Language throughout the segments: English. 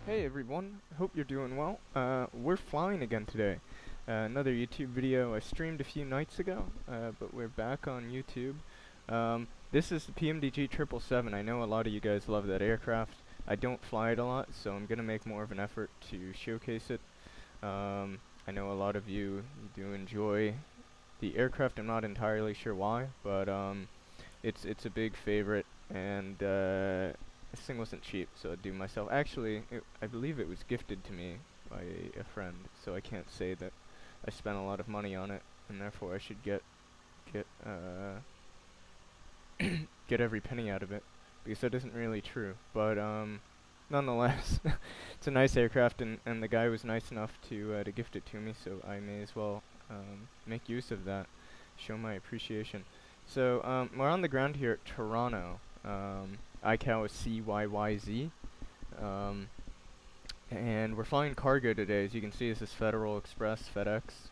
Hey everyone, hope you're doing well. We're flying again today. Another YouTube video I streamed a few nights ago, but we're back on YouTube. This is the PMDG 777. I know a lot of you guys love that aircraft. I don't fly it a lot, so I'm going to make more of an effort to showcase it. I know a lot of you do enjoy the aircraft. I'm not entirely sure why, but it's a big favorite, and this thing wasn't cheap, so I'd do myself. Actually, I believe it was gifted to me by a friend, so I can't say that I spent a lot of money on it, and therefore I should get get every penny out of it, because that isn't really true. But nonetheless, it's a nice aircraft, and the guy was nice enough to gift it to me, so I may as well make use of that, show my appreciation. So we're on the ground here at Toronto. ICAO is CYYZ, and we're flying cargo today. As you can see, this is Federal Express, FedEx,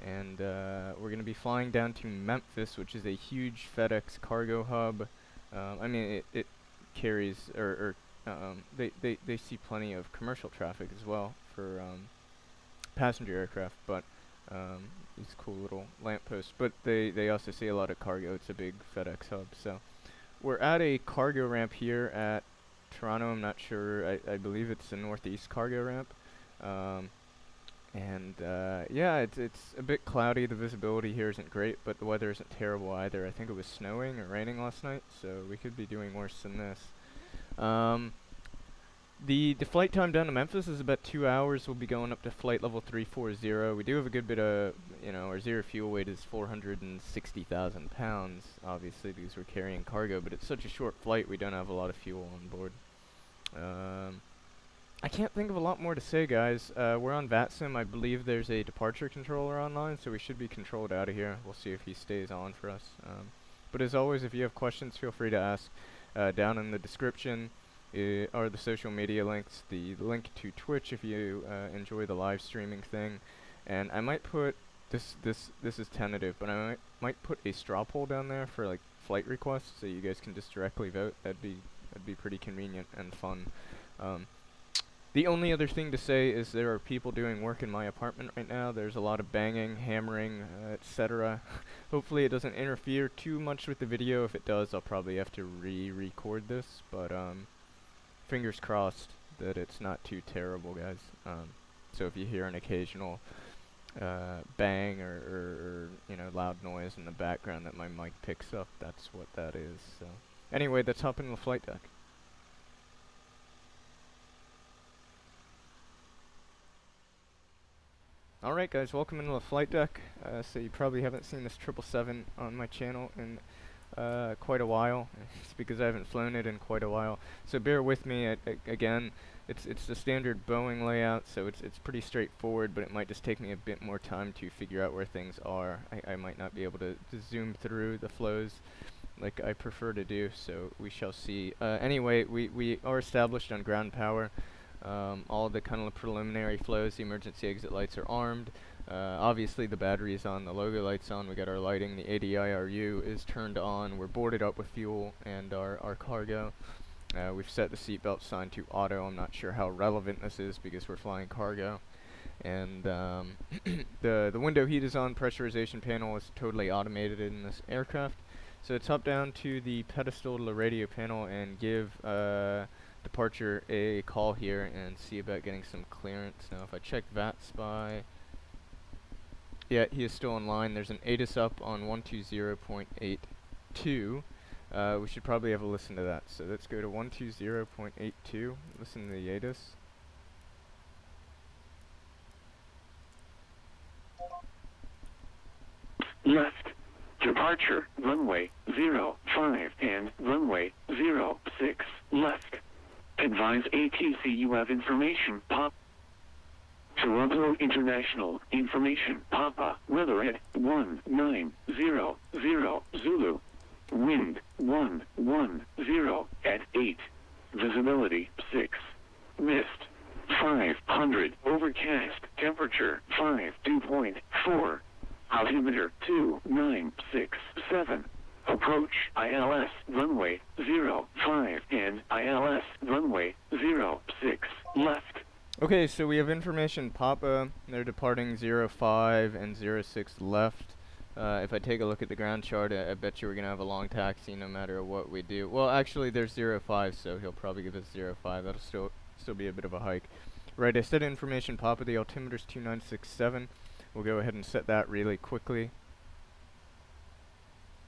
and we're going to be flying down to Memphis, which is a huge FedEx cargo hub. I mean, it carries, they see plenty of commercial traffic as well for passenger aircraft, but these cool little lampposts. But they also see a lot of cargo. It's a big FedEx hub, so. We're at a cargo ramp here at Toronto. I'm not sure. I believe it's the northeast cargo ramp. Yeah, it's a bit cloudy. The visibility here isn't great, but the weather isn't terrible either. I think it was snowing or raining last night, so we could be doing worse than this. The flight time down to Memphis is about 2 hours. We'll be going up to flight level 340. We do have a good bit of, our zero fuel weight is 460,000 pounds, obviously, because we're carrying cargo, but it's such a short flight, we don't have a lot of fuel on board. I can't think of a lot more to say, guys. We're on VATSIM. I believe there's a departure controller online, so we should be controlled out of here. We'll see if he stays on for us. But as always, if you have questions, feel free to ask down in the description. Are the social media links, the link to Twitch if you enjoy the live streaming thing, and I might put this is tentative, but I might put a straw poll down there for like flight requests, so you guys can just directly vote. That'd be pretty convenient and fun. The only other thing to say is there are people doing work in my apartment right now. There's a lot of banging, hammering, etc. Hopefully it doesn't interfere too much with the video. If it does, I'll probably have to re-record this, but fingers crossed that it's not too terrible, guys. So if you hear an occasional bang or loud noise in the background that my mic picks up, that's what that is. So anyway, let's hop into the flight deck. Alright guys, welcome into the flight deck. So you probably haven't seen this 777 on my channel in quite a while. It's because I haven't flown it in quite a while, so bear with me. Again, it's the standard Boeing layout, so it's pretty straightforward, but it might just take me a bit more time to figure out where things are. I might not be able to zoom through the flows like I prefer to do, so we shall see. Anyway, we are established on ground power. All the kind of preliminary flows, the emergency exit lights are armed. Obviously the battery is on, the logo light's on, we got our lighting, the ADIRU is turned on, we're boarded up with fuel and our cargo. We've set the seatbelt sign to auto. I'm not sure how relevant this is because we're flying cargo. And the window heat is on, pressurization panel is totally automated in this aircraft. So let's hop down to the pedestal to the radio panel and give departure a call here and see about getting some clearance. Now if I check VAT Spy, yeah, he is still online. There's an ATIS up on 120.82. We should probably have a listen to that. So let's go to 120.82, listen to the ATIS. Left. Departure, runway 05 and runway 06 left. Advise ATC you have information pop. Toronto International information Papa weather at 1900 Zulu. Wind 110 at 8. Visibility 6. Mist 500. Overcast. Temperature 52.4. Altimeter 2967. Approach ILS runway 05 and ILS runway 06 left. Okay, so we have information Papa, they're departing 05 and 06 left. If I take a look at the ground chart, I bet you we're going to have a long taxi no matter what we do. Well, actually there's 05, so he'll probably give us 05. That'll still be a bit of a hike. Right, I set information Papa, the altimeter's 2967. We'll go ahead and set that really quickly.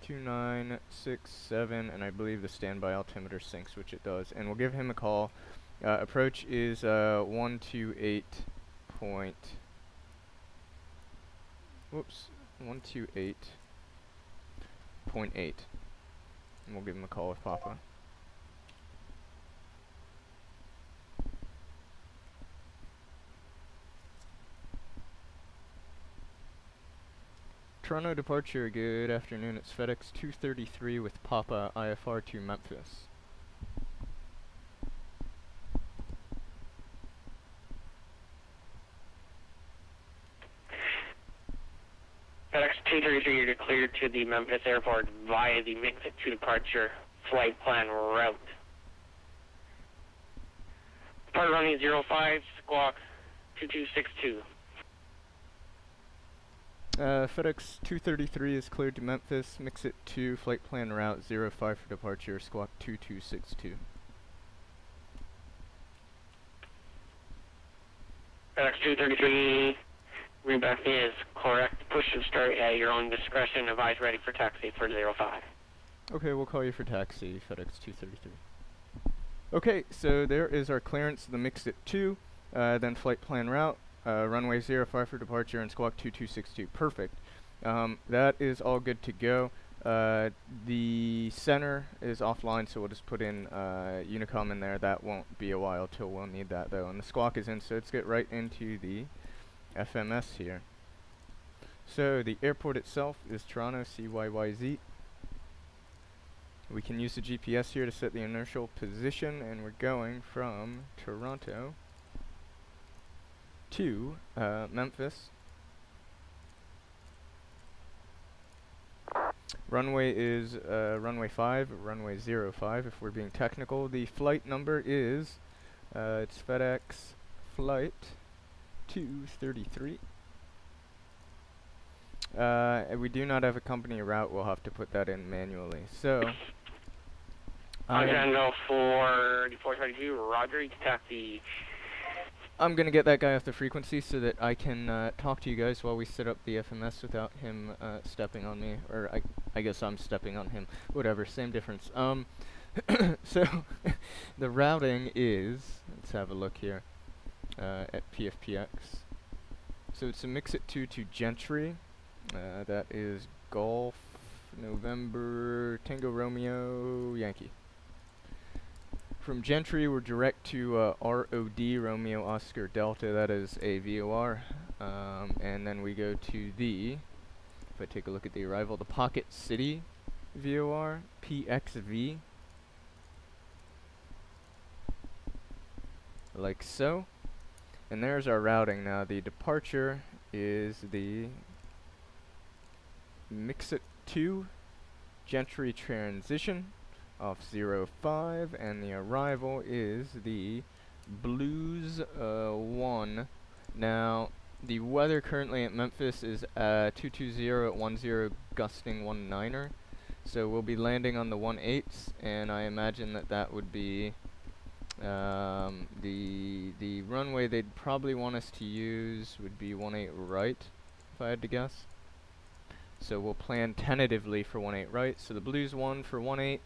2967, and I believe the standby altimeter syncs, which it does. And we'll give him a call. Approach is 128 point. Whoops, 128.8, and we'll give him a call with Papa. Toronto departure, good afternoon. It's FedEx 233 with Papa, IFR to Memphis. FedEx 233, you're declared to the Memphis airport via the McLeod to departure flight plan route. Depart running 05, squawk 2262. FedEx 233 is cleared to Memphis, McLeod 2, flight plan route 05 for departure, squawk 2262. FedEx 233, readback is correct. Push and start at your own discretion. Advise ready for taxi for 05. Okay, we'll call you for taxi, FedEx 233. Okay, so there is our clearance of the McLeod 2, then flight plan route. Runway 05 for departure and squawk 2262. Perfect. That is all good to go. The center is offline, so we'll just put in Unicom in there. That won't be a while till we'll need that though. And the squawk is in, so let's get right into the FMS here. So the airport itself is Toronto CYYZ. We can use the GPS here to set the inertial position, and we're going from Toronto to Memphis. Runway is runway 5, runway 05 if we're being technical. The flight number is it's FedEx flight 233. We do not have a company route. We'll have to put that in manually. So I'm gonna go for the 432 Roger to taxi. I'm going to get that guy off the frequency so that I can talk to you guys while we set up the FMS without him stepping on me. Or I guess I'm stepping on him. Whatever, same difference. So the routing is, let's have a look here at PFPX. So it's a McLeod 2 to Gentry. That is Golf, November, Tango Romeo, Yankee. From Gentry, we're direct to ROD, Romeo Oscar Delta. That is a VOR. And then we go to the, if I take a look at the arrival, the Pocket City VOR, PXV. Like so. And there's our routing now. The departure is the McLeod 2 Gentry transition off 05, and the arrival is the Blues 1. Now the weather currently at Memphis is 220 at 10 gusting 19er, so we'll be landing on the 18s, and I imagine that that would be the runway they'd probably want us to use would be 18 right, if I had to guess. So we'll plan tentatively for 18 right. So the Blues 1 for 18.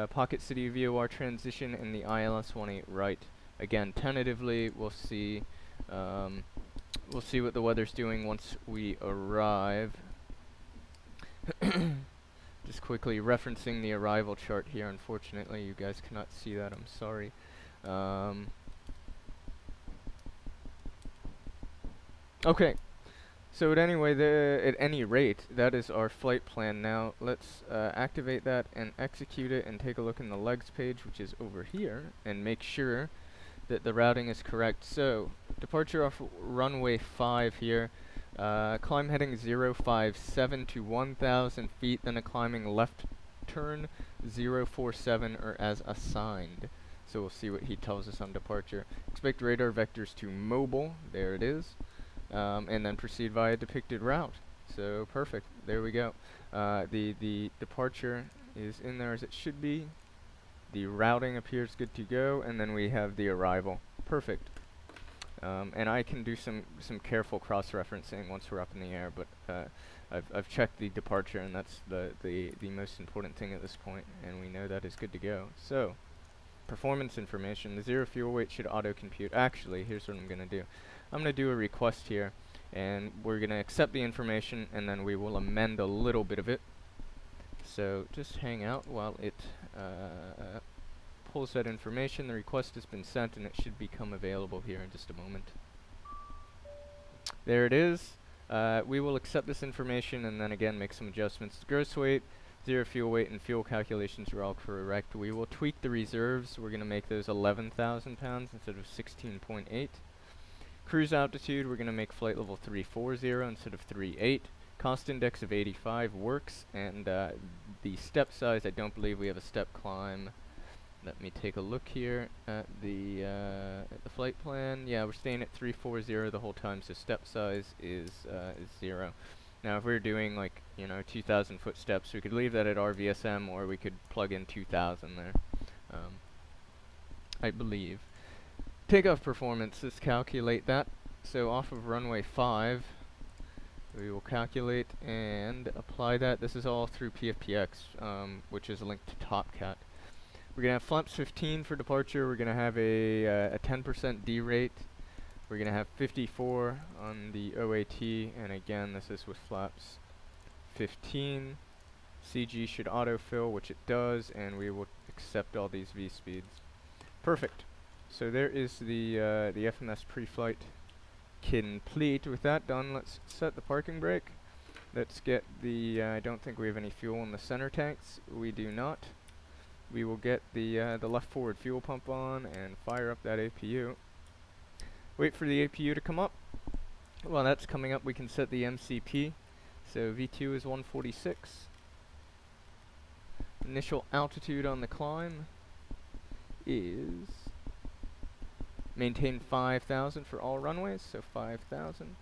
Pocket City VOR transition and the ILS 18 right. Again, tentatively, we'll see what the weather's doing once we arrive. Just quickly referencing the arrival chart here. Unfortunately, you guys cannot see that. I'm sorry. Okay. So at any rate, that is our flight plan. Now let's activate that and execute it and take a look in the legs page, which is over here, and make sure that the routing is correct. So departure off runway 5 here, climb heading 057 to 1,000 feet, then a climbing left turn 047 or as assigned. So we'll see what he tells us on departure. Expect radar vectors to mobile. There it is. And then proceed via depicted route. So perfect. There we go. The departure is in there as it should be. The routing appears good to go, and then we have the arrival. Perfect. And I can do some careful cross-referencing once we're up in the air, but I've checked the departure, and that's the most important thing at this point, and we know that is good to go. So, performance information. The 0 fuel weight should auto-compute. Actually, here's what I'm going to do. I'm going to do a request here, and we're going to accept the information, and then we will amend a little bit of it. So just hang out while it pulls that information. The request has been sent, and it should become available here in just a moment. There it is. We will accept this information and then again make some adjustments. The gross weight, 0 fuel weight, and fuel calculations are all correct. We will tweak the reserves. We're going to make those 11,000 pounds instead of 16.8. Cruise altitude, we're going to make flight level 340 instead of 38. Cost index of 85 works, and the step size, I don't believe we have a step climb. Let me take a look here at the flight plan. Yeah, we're staying at 340 the whole time, so step size is 0. Now, if we were doing like 2,000 foot steps, we could leave that at RVSM, or we could plug in 2,000 there. I believe. Takeoff performance. Let's calculate that. So off of runway 5. We will calculate and apply that. This is all through PFPX, which is linked to TopCat. We're going to have flaps 15 for departure. We're going to have a 10% D rate. We're going to have 54 on the OAT, and again, this is with flaps 15. CG should autofill, which it does, and we will accept all these V speeds. Perfect. So there is the FMS pre-flight complete. With that done, let's set the parking brake. Let's get the, I don't think we have any fuel in the center tanks. We do not. We will get the left forward fuel pump on and fire up that APU. Wait for the APU to come up. While that's coming up, we can set the MCP. So V2 is 146. Initial altitude on the climb is maintain 5,000 for all runways, so 5,000.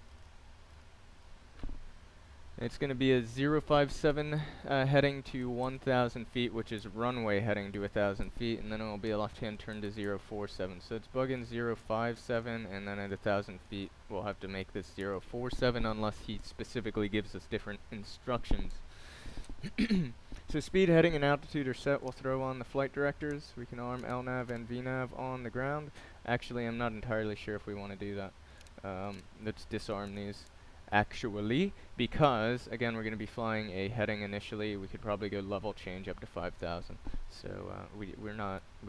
It's going to be a 057 heading to 1,000 feet, which is runway heading to 1,000 feet, and then it will be a left-hand turn to 047. So it's bugging 057, and then at 1,000 feet we'll have to make this 047 unless he specifically gives us different instructions. So speed, heading, and altitude are set. We'll throw on the flight directors. We can arm LNAV and VNAV on the ground. Actually, I'm not entirely sure if we want to do that. Let's disarm these. Actually, because again we're going to be flying a heading initially, we could probably go level change up to 5,000. So we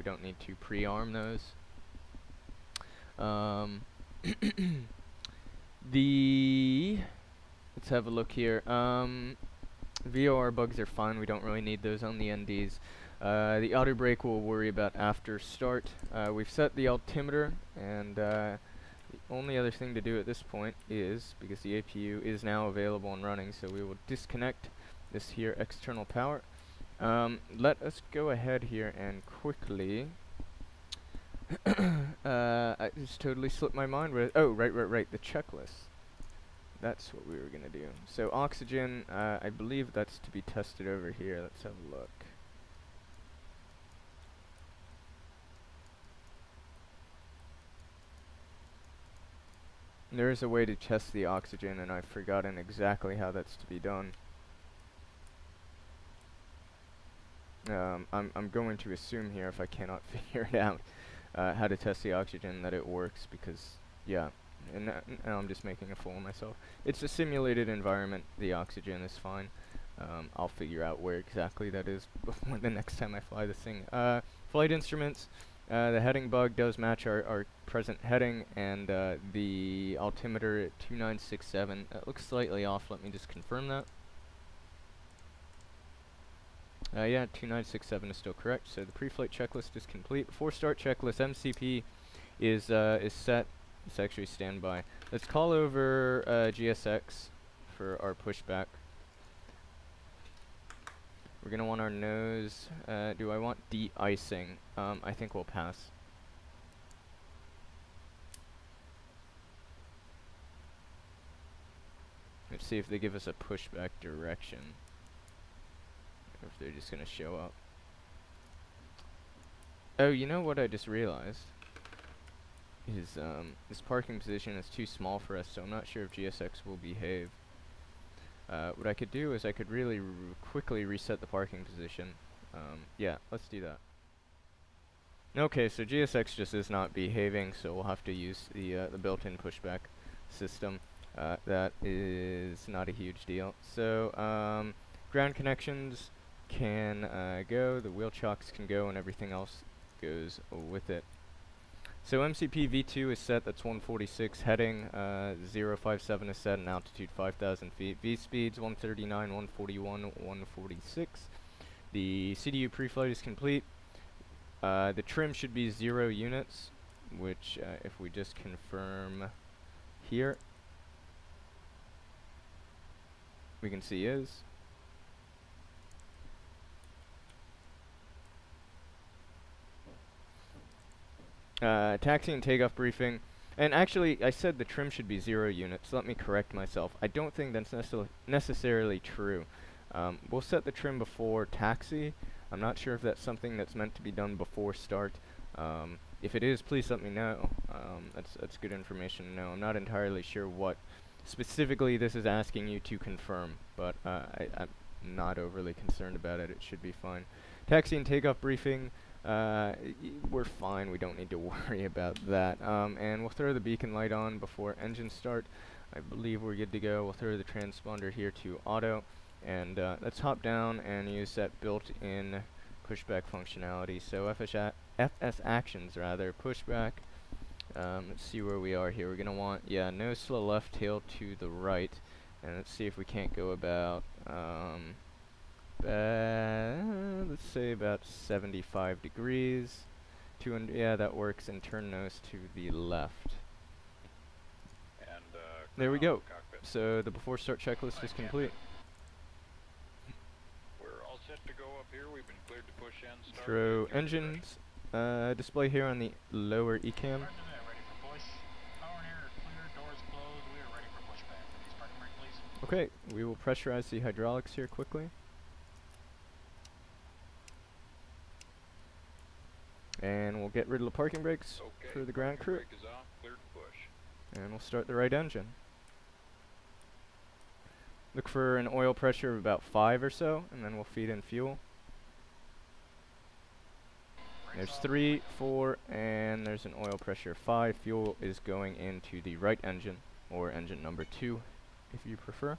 don't need to pre-arm those. Let's have a look here. VOR bugs are fine. We don't really need those on the NDs. The auto brake we'll worry about after start. We've set the altimeter, and the only other thing to do at this point is, because the APU is now available and running, so we will disconnect this here external power. Let us go ahead here and quickly I just totally slipped my mind with, oh, right, the checklist. That's what we were going to do. So oxygen, I believe that's to be tested over here. Let's have a look. There is a way to test the oxygen, and I've forgotten exactly how that's to be done. I'm going to assume here, if I cannot figure it out, how to test the oxygen, that it works, because, yeah, and now I'm just making a fool of myself. It's a simulated environment. The oxygen is fine. I'll figure out where exactly that is before the next time I fly this thing. Flight instruments. The heading bug does match our present heading, and the altimeter at 2967 looks slightly off. Let me just confirm that. Yeah, 2967 is still correct. So the pre-flight checklist is complete. Before start checklist, MCP is set. It's actually standby. Let's call over GSX for our pushback. We're going to want our nose. Do I want de-icing? I think we'll pass. Let's see if they give us a pushback direction. Or if they're just going to show up. Oh, you know what I just realized? Is this parking position is too small for us, so I'm not sure if GSX will behave. What I could do is I could really quickly reset the parking position. Yeah, let's do that. Okay, so GSX just is not behaving, so we'll have to use the built-in pushback system. That is not a huge deal. So ground connections can go, the wheel chocks can go, and everything else goes with it. So MCP V2 is set, that's 146, heading 057 is set, and altitude 5,000 feet. V speeds 139, 141, 146. The CDU pre-flight is complete. The trim should be 0 units, which if we just confirm here, we can see is. Taxi and takeoff briefing. And actually, I said the trim should be 0 units. Let me correct myself. I don't think that's necessarily true. We'll set the trim before taxi. I'm not sure if that's something that's meant to be done before start. If it is, please let me know. That's good information to know. I'm not entirely sure what specifically this is asking you to confirm, but I'm not overly concerned about it. It should be fine. Taxi and takeoff briefing. We're fine, we don't need to worry about that. And we'll throw the beacon light on before engine start. I believe we're good to go. We'll throw the transponder here to auto, and let's hop down and use that built-in pushback functionality. So FS actions rather, pushback. Let's see where we are here. We're gonna want, yeah, nose to the left, tail to the right, and let's see if we can't go about let's say about 75 degrees. 200, yeah, that works, and turn nose to the left. And there we go. Cockpit. So the before start checklist is complete. We're all set to go up here. We've been cleared to push in. Start Throw engines. Display here on the lower ECAM. Okay, we will pressurize the hydraulics here quickly. And we'll get rid of the parking brakes for the ground crew. Brake is off, cleared to push. And we'll start the right engine. Look for an oil pressure of about 5 or so, and then we'll feed in fuel. There's 3, 4, and there's an oil pressure of 5. Fuel is going into the right engine, or engine number 2, if you prefer.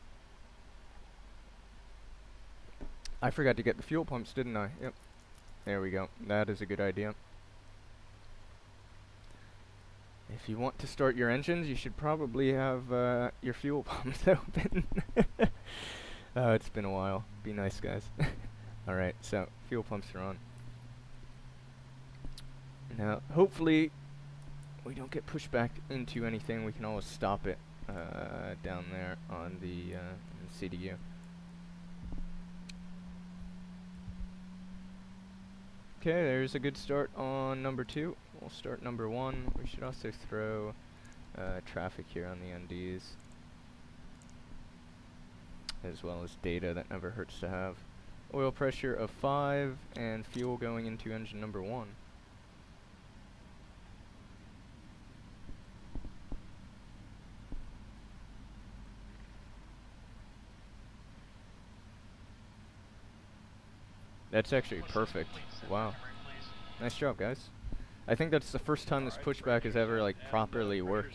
I forgot to get the fuel pumps, didn't I? Yep. There we go. That is a good idea. If you want to start your engines, you should probably have your fuel pumps open. Oh, it's been a while. Be nice, guys. Alright, so fuel pumps are on. Now, hopefully, we don't get pushed back into anything. We can always stop it down there on the CDU. Okay, there's a good start on number 2. We'll start number 1. We should also throw traffic here on the NDs, as well as data. That never hurts to have. Oil pressure of 5 and fuel going into engine number 1. That's actually perfect. Wow. Nice job, guys. I think that's the first time this pushback has ever, like, properly worked.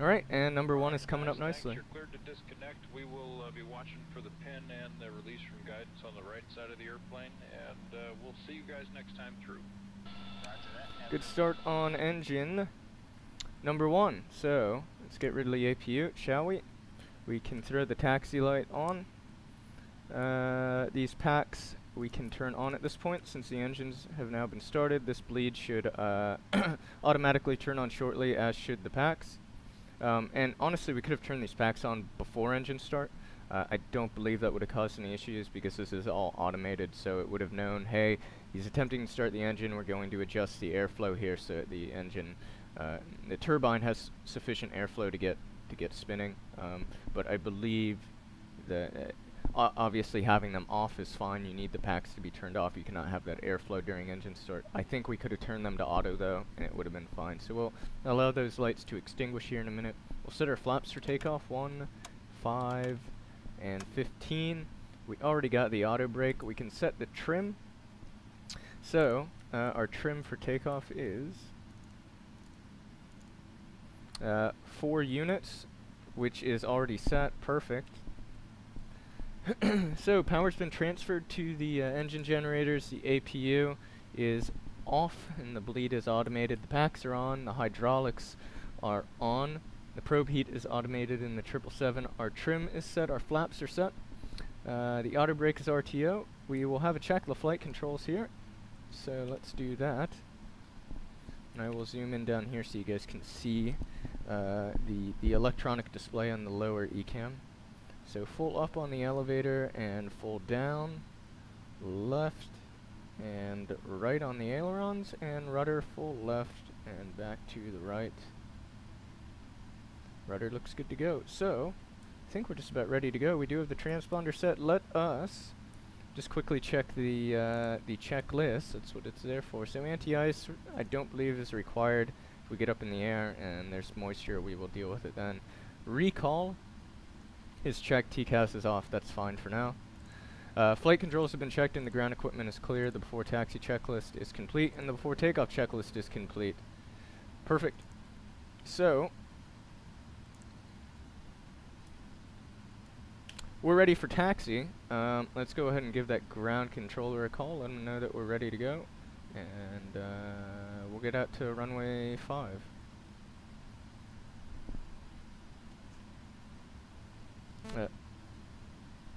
Alright, and number 1 is coming up nicely. You're cleared to disconnect. We will be watching for the pin and the release from guidance on the right side of the airplane, and we'll see you guys next time through. Good start on engine number 1. So, let's get rid of the APU, shall we? We can throw the taxi light on. These packs we can turn on at this point since the engines have now been started. This bleed should automatically turn on shortly, as should the packs. And honestly, we could have turned these packs on before engine start. I don't believe that would have caused any issues because this is all automated, so it would have known, hey, he's attempting to start the engine, we're going to adjust the airflow here so that the engine, the turbine has sufficient airflow to get spinning. But I believe that obviously having them off is fine. You need the packs to be turned off. You cannot have that airflow during engine start. I think we could have turned them to auto though, and it would have been fine. So we'll allow those lights to extinguish here in a minute. We'll set our flaps for takeoff, 1, 5, and 15. We already got the auto brake. We can set the trim. So our trim for takeoff is 4 units, which is already set. Perfect. So power's been transferred to the engine generators. The APU is off and the bleed is automated. The packs are on. The hydraulics are on. The probe heat is automated in the 777. Our trim is set. Our flaps are set. The auto brake is RTO. We will have a check the flight controls here. So let's do that. And I will zoom in down here so you guys can see the electronic display on the lower ECAM. So full up on the elevator and full down, left and right on the ailerons, and rudder full left and back to the right. Rudder looks good to go. So I think we're just about ready to go. We do have the transponder set. Let us just quickly check the checklist. That's what it's there for. So anti-ice I don't believe is required. If we get up in the air and there's moisture, we will deal with it then. Recall is checked. TCAS is off. That's fine for now. Flight controls have been checked and the ground equipment is clear. The before taxi checklist is complete and the before takeoff checklist is complete. Perfect. So we're ready for taxi. Let's go ahead and give that ground controller a call. Let them know that we're ready to go. And we'll get out to runway 5.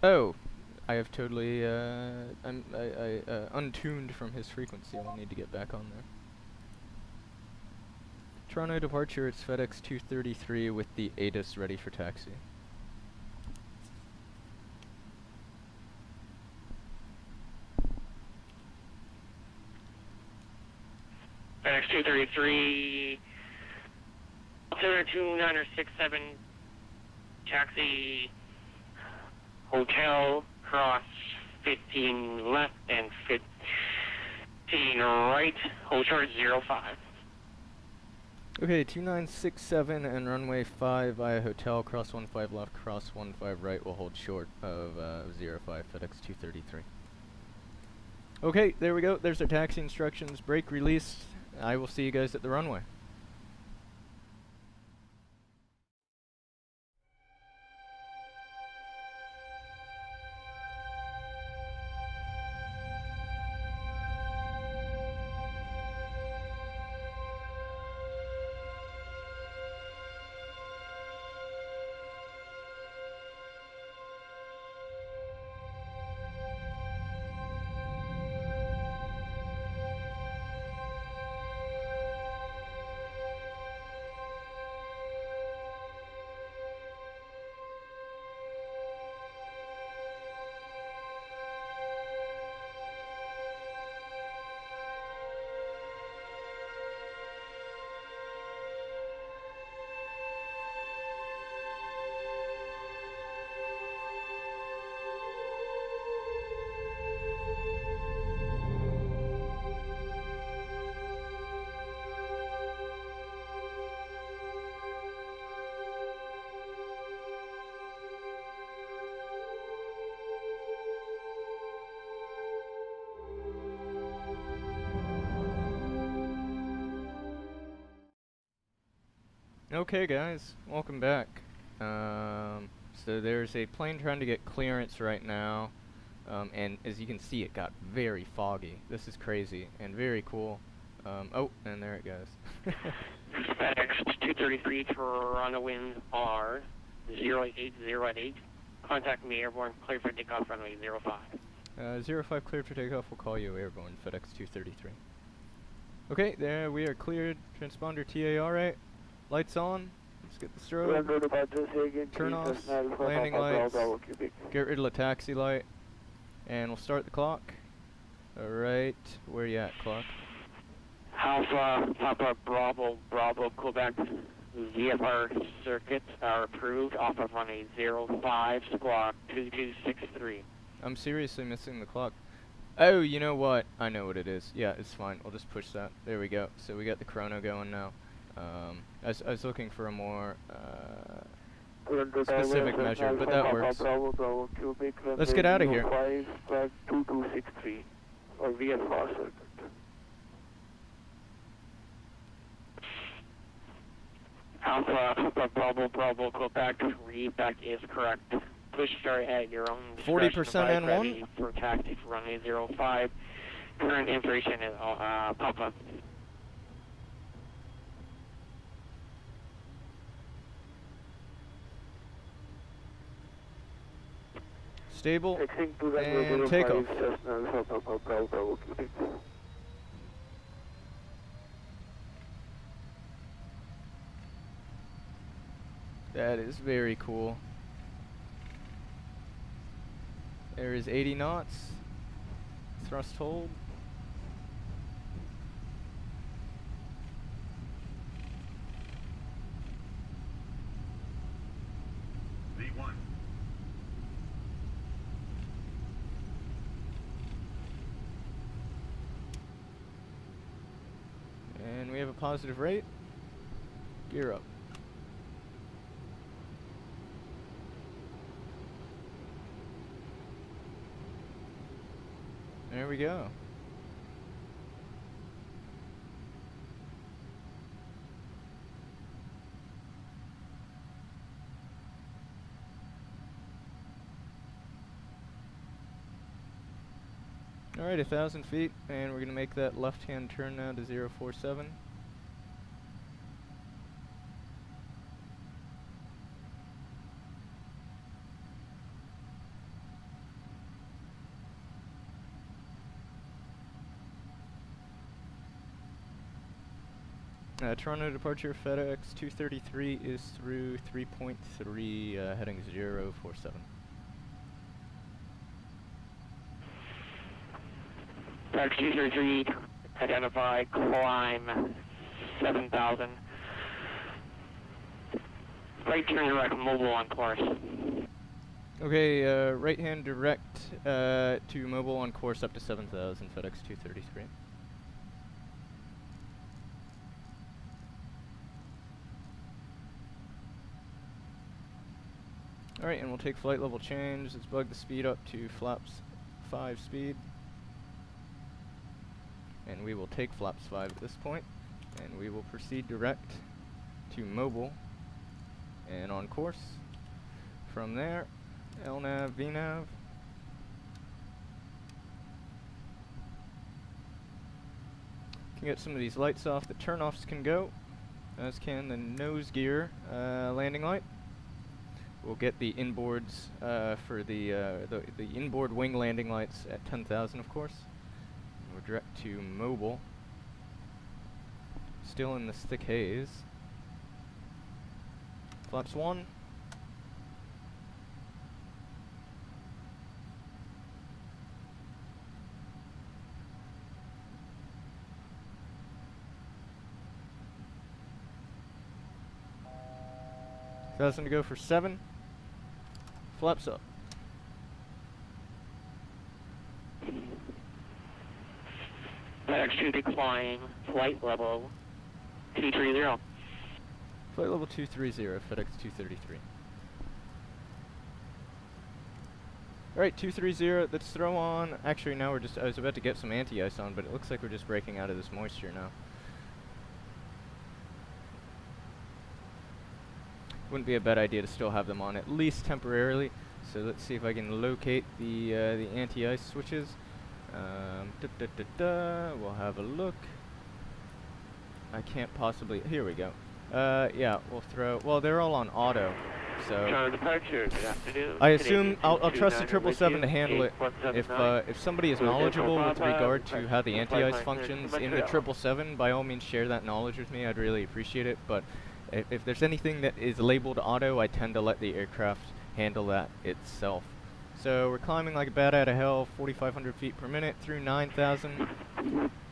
Oh, I have totally untuned from his frequency. I'll need to get back on there. Toronto departure, it's FedEx 233 with the ATIS ready for taxi. FedEx 233, 2967, taxi, hotel, cross 15 left and 15 right, hold charge 05. Okay, 2967 and runway 5 via hotel, cross 15 left, cross 15 right, will hold short of 05, FedEx 233. Okay, there we go. There's our taxi instructions. Brake released. I will see you guys at the runway. Okay guys, welcome back. So there's a plane trying to get clearance right now, and as you can see it got very foggy. This is crazy and very cool. Oh, and there it goes. FedEx 233 Toronto wind R 080 contact me airborne, clear for takeoff runway 05. 05 cleared for takeoff, we'll call you airborne, FedEx 233. Okay, there we are cleared. Transponder TA alright. Lights on. Let's get the strobe. Turn off landing lights. Get rid of the taxi light. And we'll start the clock. Alright, where you at, clock? Alpha, Papa, Bravo, Quebec. VFR circuits are approved off of runway 05, squawk 2263. I'm seriously missing the clock. Oh, you know what? I know what it is. Yeah, it's fine. I'll just push that. There we go. So we got the chrono going now. I was looking for a more specific measure, but that works. Let's get out of here. 2263 or VFR circuit. Alpha, Bravo, Quebec, read back is correct. Push start at your own 40% discretion. N1? Ready for taxi for runway 05. Current information is Papa. Stable and takeoff. That is very cool. There is 80 knots. Thrust hold. V1. And we have a positive rate. Gear up. There we go. Alright, 1,000 feet, and we're going to make that left-hand turn now to 047. Toronto departure FedEx 233 is through 3.3, heading 047. FedEx 233, identify, climb 7,000. Right turn direct, mobile on course. Okay, right hand direct to mobile on course up to 7,000, FedEx 233. Alright, and we'll take flight level change. Let's bug the speed up to flaps 5 speed. And we will take flaps 5 at this point. And we will proceed direct to mobile and on course. From there, LNAV, VNAV. Can get some of these lights off. The turn-offs can go, as can the nose gear landing light. We'll get the inboards for the inboard wing landing lights at 10,000, of course. We're direct to mobile. Still in this thick haze. Flaps 1. $1,000 to go for 7. Flaps up. FedEx 2 decline, flight level 230. Flight level 230, FedEx 233. Alright, 230, let's throw on, actually now we're just, I was about to get some anti-ice on, but it looks like we're just breaking out of this moisture now. Wouldn't be a bad idea to still have them on, at least temporarily. So let's see if I can locate the anti-ice switches. We'll have a look. I can't possibly, here we go. Yeah, we'll throw, well they're all on auto, so I assume I'll trust the 777 to handle it. If somebody is knowledgeable with regard to how the anti-ice functions in the 777, by all means share that knowledge with me, I'd really appreciate it, but If there's anything that is labeled auto, I tend to let the aircraft handle that itself. So we're climbing like a bat out of hell, 4,500 feet per minute through 9,000,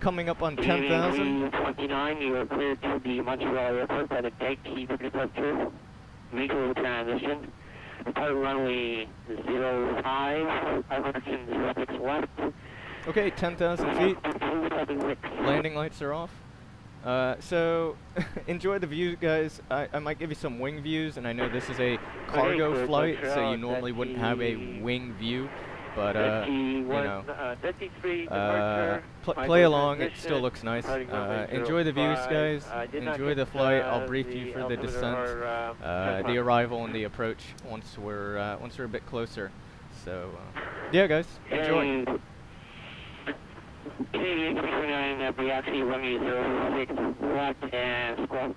coming up on 10,000. 29, you are cleared to the Montreal Airport by the gatekeeper departure. Vehicle transition. Depart runway 05, direction 06 left. Okay, 10,000 feet. Landing lights are off. So enjoy the views, guys. I might give you some wing views, and I know this is a cargo flight, so you normally wouldn't have a wing view, but you know, play along. It still looks nice. Enjoy the views, guys. Enjoy the flight. I'll brief you for the descent, the arrival, and the approach once we're a bit closer. So yeah, guys, enjoy. Okay, 29, we actually running 06 left and squawk.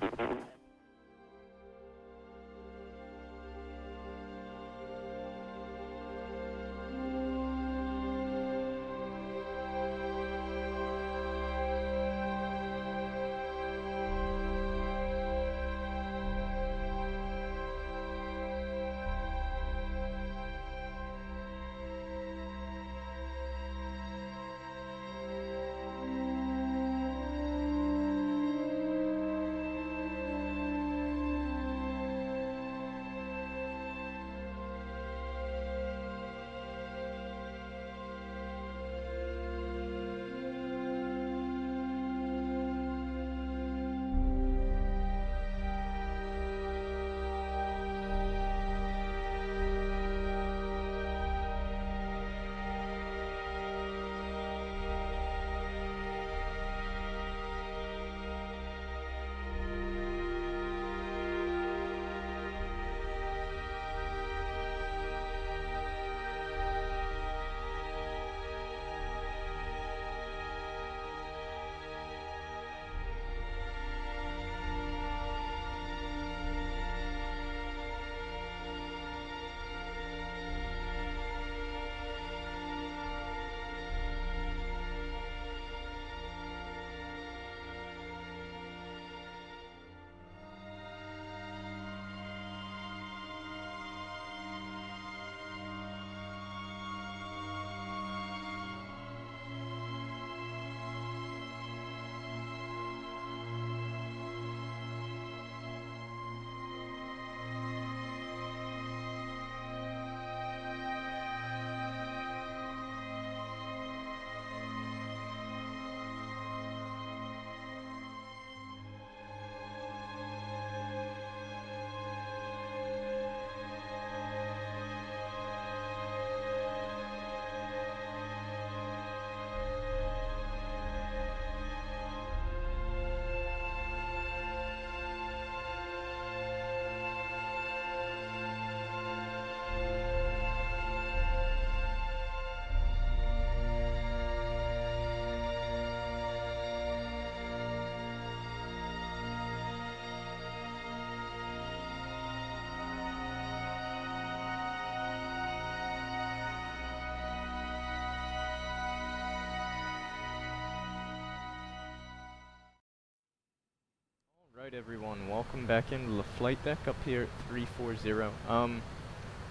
Alright everyone, welcome back into the flight deck up here at 340.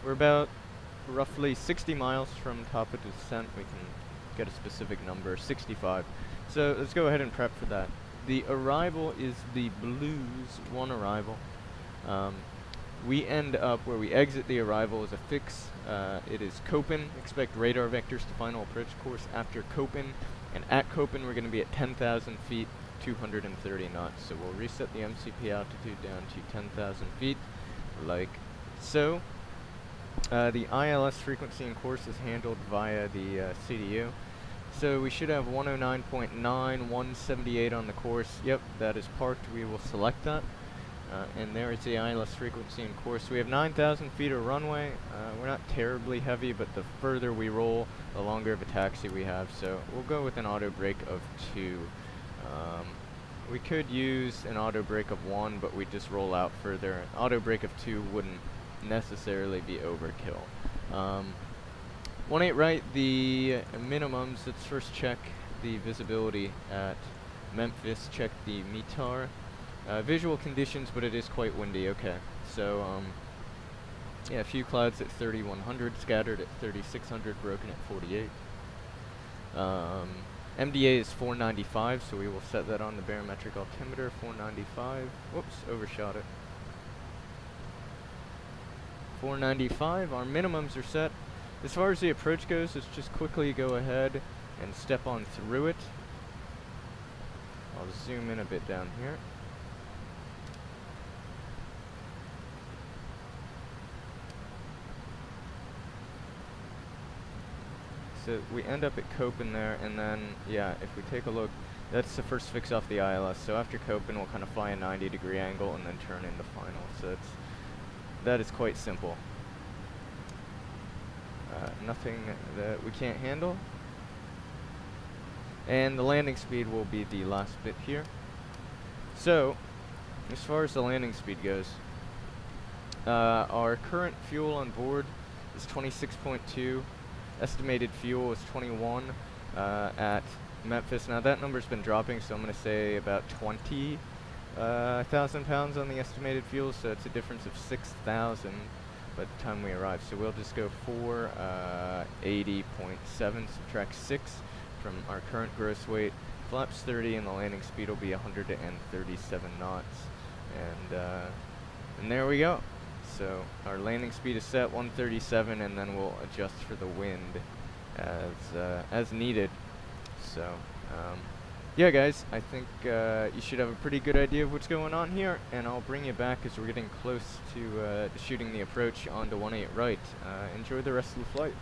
We're about roughly 60 miles from top of descent. We can get a specific number, 65. So let's go ahead and prep for that. The arrival is the Blues 1 arrival. We end up where we exit the arrival is a fix. It is Copen. Expect radar vectors to final approach course after Copen. And at Copen we're going to be at 10,000 feet. 230 knots, so we'll reset the MCP altitude down to 10,000 feet, like so. The ILS frequency and course is handled via the CDU, so we should have 109.9, 178 on the course. Yep, that is parked. We will select that, and there is the ILS frequency and course. We have 9,000 feet of runway. We're not terribly heavy, but the further we roll, the longer of a taxi we have, so we'll go with an auto brake of 2. We could use an auto brake of 1, but we just roll out further. An auto brake of 2 wouldn't necessarily be overkill. 18 right, the minimums. Let's first check the visibility at Memphis, check the METAR. Visual conditions, but it is quite windy. Okay, so yeah, a few clouds at 3100, scattered at 3600, broken at 48. MDA is 495, so we will set that on the barometric altimeter, 495. Whoops, overshot it. 495, our minimums are set. As far as the approach goes, let's just quickly go ahead and step on through it. I'll zoom in a bit down here. So we end up at Copen there, and then, yeah, if we take a look, that's the first fix off the ILS. So after Copen, we'll kind of fly a 90-degree angle and then turn into final. So that is quite simple. Nothing that we can't handle. And the landing speed will be the last bit here. So, as far as the landing speed goes, our current fuel on board is 26.2. Estimated fuel is 21 at Memphis. Now that number's been dropping, so I'm going to say about 20,000 pounds on the estimated fuel, so it's a difference of 6,000 by the time we arrive. So we'll just go 480.7, subtract 6 from our current gross weight, flaps 30, and the landing speed will be 137 knots. And there we go. So our landing speed is set 137, and then we'll adjust for the wind as needed. So yeah, guys, I think you should have a pretty good idea of what's going on here, and I'll bring you back as we're getting close to shooting the approach onto 18 right. Enjoy the rest of the flight.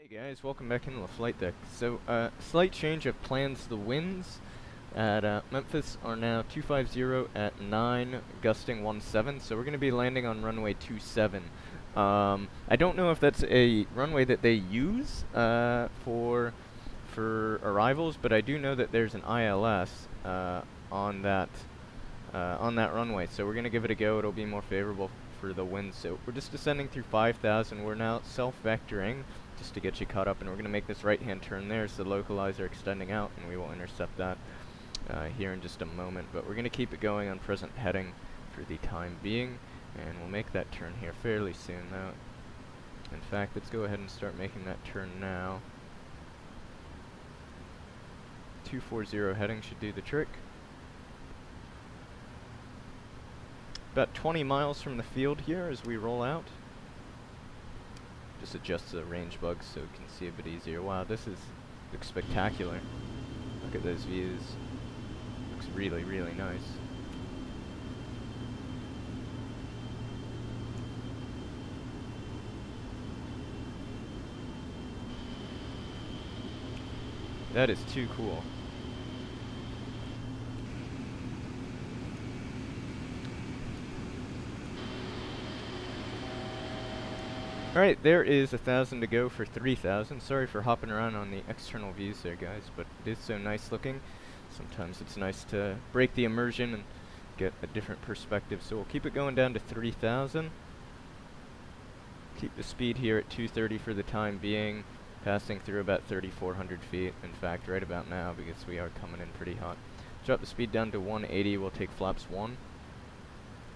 Hey guys, welcome back into the flight deck. So, slight change of plans. The winds at Memphis are now 250 at 9, gusting 17, so we're going to be landing on runway 27. I don't know if that's a runway that they use for arrivals, but I do know that there's an ILS on that runway, so we're going to give it a go. It'll be more favorable for the wind. So we're just descending through 5,000. We're now self-vectoring just to get you caught up, and we're going to make this right-hand turn there, so the localizer extending out, and we will intercept that here in just a moment. But we're going to keep it going on present heading for the time being, and we'll make that turn here fairly soon. Now, in fact, let's go ahead and start making that turn now. 240 heading should do the trick. About 20 miles from the field here as we roll out. Just adjust the range bugs so we can see a bit easier. Wow, looks spectacular. Look at those views. Looks really, really nice. That is too cool. Alright, there is 1,000 to go for 3,000. Sorry for hopping around on the external views there, guys, but it is so nice looking. Sometimes it's nice to break the immersion get a different perspective. So we'll keep it going down to 3,000. Keep the speed here at 230 for the time being, passing through about 3,400 feet. In fact, right about now, because we are coming in pretty hot. Drop the speed down to 180. We'll take flaps 1.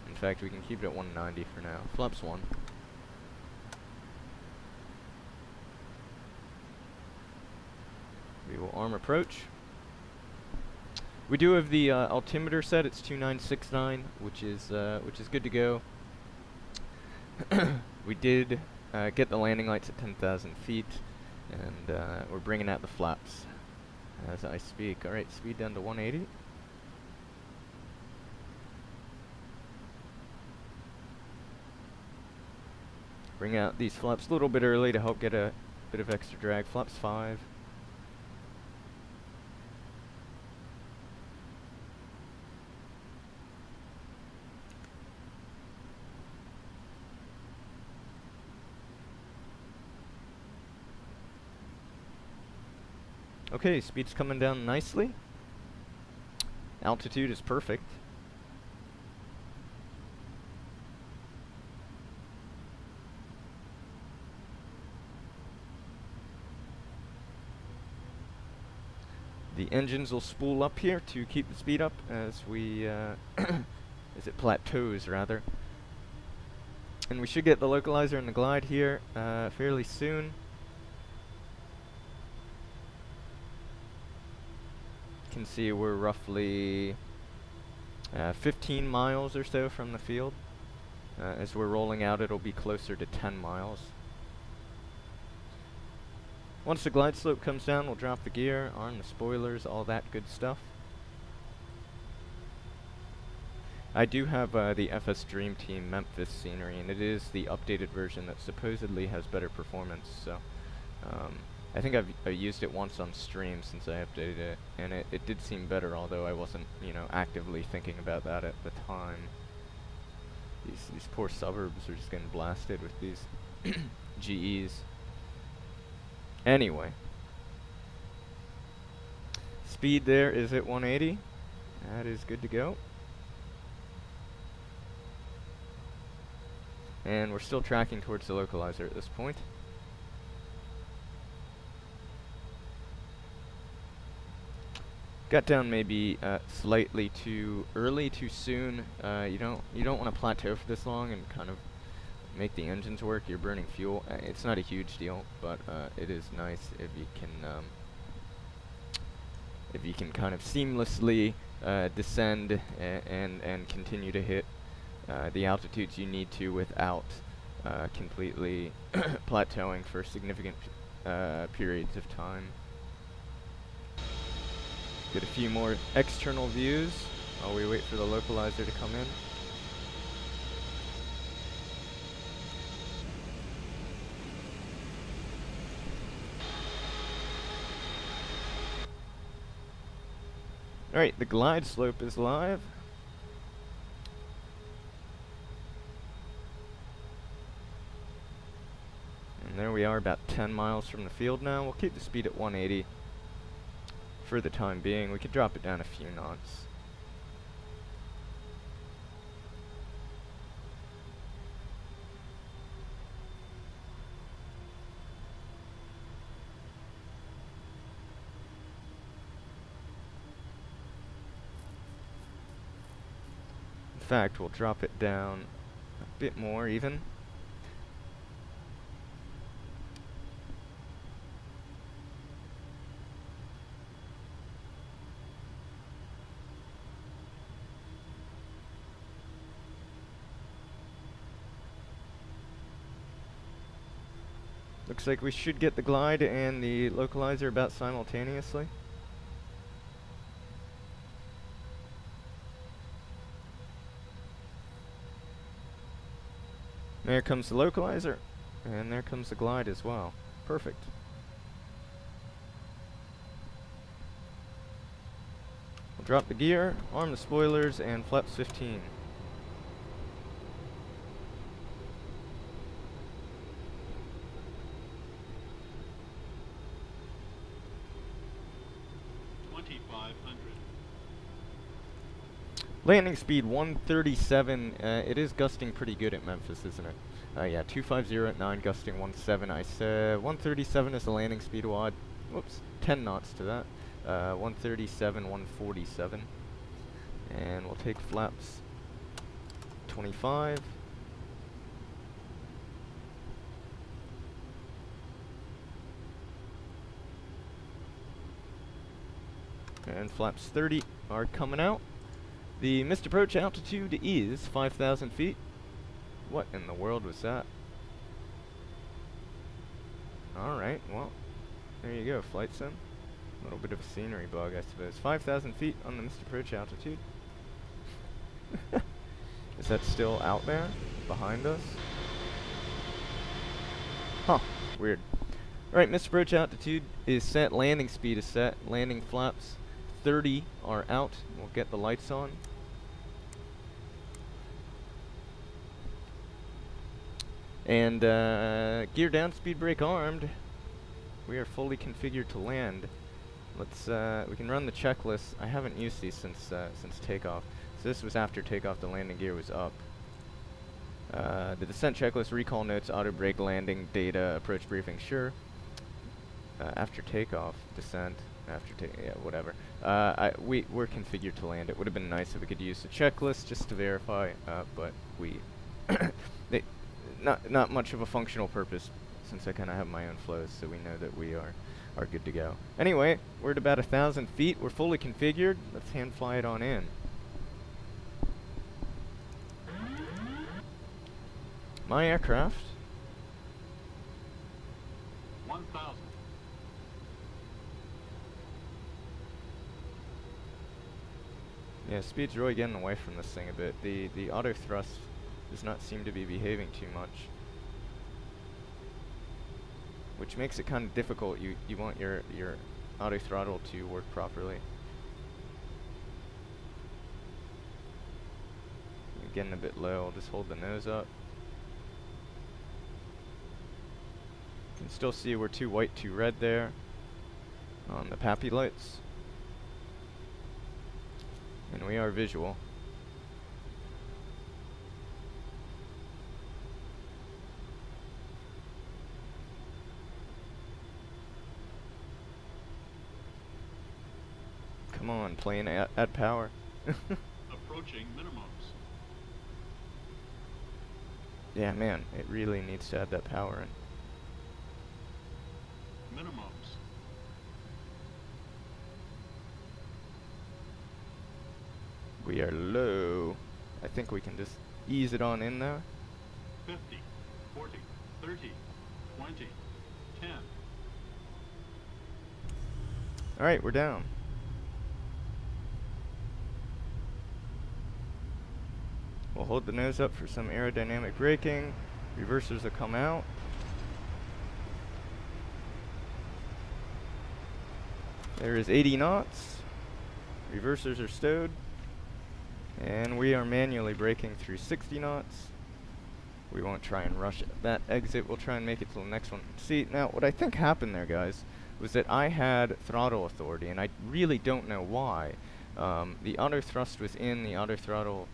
In fact, we can keep it at 190 for now. Flaps 1. We will arm approach. We do have the altimeter set. It's 2969, which is good to go. We did get the landing lights at 10,000 feet, and we're bringing out the flaps as I speak. All right, speed down to 180. Bring out these flaps a little bit early to help get a bit of extra drag. Flaps 5. Okay, speed's coming down nicely. Altitude is perfect. The engines will spool up here to keep the speed up as we, as it plateaus rather. And we should get the localizer and the glide here fairly soon. You can see we're roughly 15 miles or so from the field. As we're rolling out, it'll be closer to 10 miles. Once the glide slope comes down, we'll drop the gear, arm the spoilers, all that good stuff. I do have the FS Dream Team Memphis scenery, and it is the updated version that supposedly has better performance. So I think I've used it once on stream since I updated it, and it did seem better, although I wasn't, you know, actively thinking about that at the time. These poor suburbs are just getting blasted with these GEs. Anyway, speed there is at 180. That is good to go. And we're still tracking towards the localizer at this point. Got down maybe slightly too early, too soon. You don't want to plateau for this long and kind of make the engines work. You're burning fuel. It's not a huge deal, but it is nice if you can kind of seamlessly descend and continue to hit the altitudes you need to without completely plateauing for significant periods of time. Get a few more external views while we wait for the localizer to come in. Alright, the glide slope is live. And there we are, about 10 miles from the field now. We'll keep the speed at 180 for the time being. We could drop it down a few knots. In fact, we'll drop it down a bit more even. Looks like we should get the glide and the localizer about simultaneously. There comes the localizer, and there comes the glide as well. Perfect. We'll drop the gear, arm the spoilers, and flaps 15. Landing speed 137. It is gusting pretty good at Memphis, isn't it? Yeah, 250 at 9, gusting 17. I said 137 is the landing speed. Well, whoops, 10 knots to that. 137, 147. And we'll take flaps 25. And flaps 30 are coming out. The missed approach altitude is 5,000 feet. What in the world was that? Alright, well, there you go, flight sim. A little bit of a scenery bug, I suppose. 5,000 feet on the missed approach altitude. Is that still out there? Behind us? Huh, weird. Alright, missed approach altitude is set, landing speed is set, landing flaps 30 are out. We'll get the lights on. And gear down, speed brake armed. We are fully configured to land. Let's we can run the checklist. I haven't used these since takeoff. So this was after takeoff. The landing gear was up. The descent checklist, recall notes, auto brake, landing data, approach briefing. Sure. After takeoff, descent. After yeah, whatever. We're configured to land. It would have been nice if we could use the checklist just to verify, but we not much of a functional purpose since I kind of have my own flows, so we know that we are good to go. Anyway, we're at about 1,000 feet. We're fully configured. Let's hand fly it on in. My aircraft. 1,000. Yeah, speed's really getting away from this thing a bit. The auto thrust does not seem to be behaving too much, which makes it kind of difficult. You want your auto throttle to work properly. You're getting a bit low. I'll just hold the nose up. You can still see we're too white, too red there on the PAPI lights. And we are visual. Come on, plane, add power. Approaching minimums. Yeah, man, it really needs to add that power in. Minimums. We are low. I think we can just ease it on in there. 50, 40, 30, 20, 10. Alright, we're down. We'll hold the nose up for some aerodynamic braking. Reversers will come out. There is 80 knots. Reversers are stowed. And we are manually braking through 60 knots. We won't try and rush that exit. We'll try and make it to the next one. See, now what I think happened there, guys, was that I had throttle authority, and I really don't know why. The auto thrust was in, the auto throttle,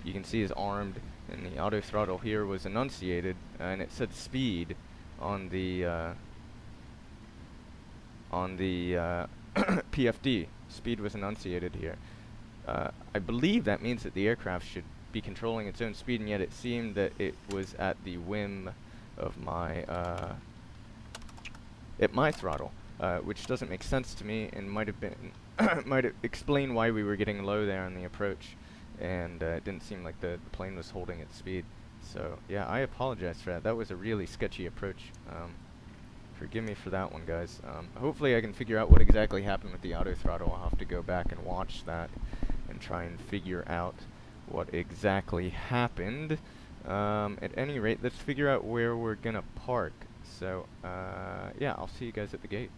you can see, is armed, and the auto throttle here was enunciated, and it said speed on the PFD. Speed was enunciated here. I believe that means that the aircraft should be controlling its own speed, and yet it seemed that it was at the whim of my throttle, which doesn't make sense to me, and might have been might explain why we were getting low there on the approach, and it didn't seem like the plane was holding its speed. So yeah, I apologize for that. That was a really sketchy approach. Forgive me for that one, guys. Hopefully I can figure out what exactly happened with the auto throttle. I'll have to go back and watch that and try and figure out what exactly happened. At any rate, let's figure out where we're gonna park. So yeah, I'll see you guys at the gate.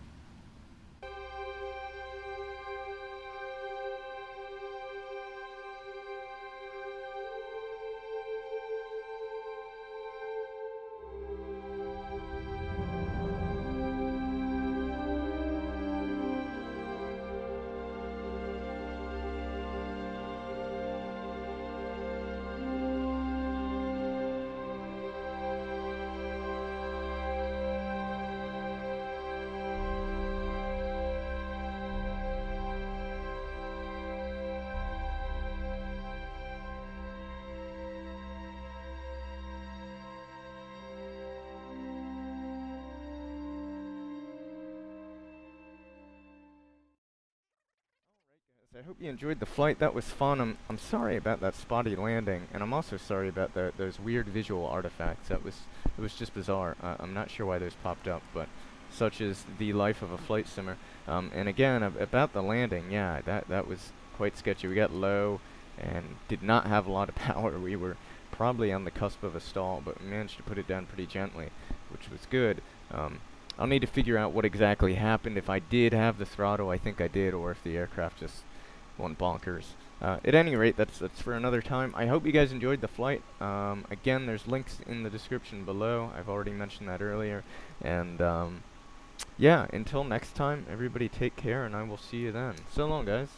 So I hope you enjoyed the flight. That was fun. I'm sorry about that spotty landing, and I'm also sorry about those weird visual artifacts. It was just bizarre. I'm not sure why those popped up, but such is the life of a flight simmer. And again, about the landing, yeah, that was quite sketchy. We got low and did not have a lot of power. We were probably on the cusp of a stall, but we managed to put it down pretty gently, which was good. I'll need to figure out what exactly happened, if I did have the throttle, I think I did, or if the aircraft just went bonkers. At any rate, that's for another time. I hope you guys enjoyed the flight. Again, there's links in the description below. I've already mentioned that earlier. And yeah, until next time, everybody take care, and I will see you then. So long, guys.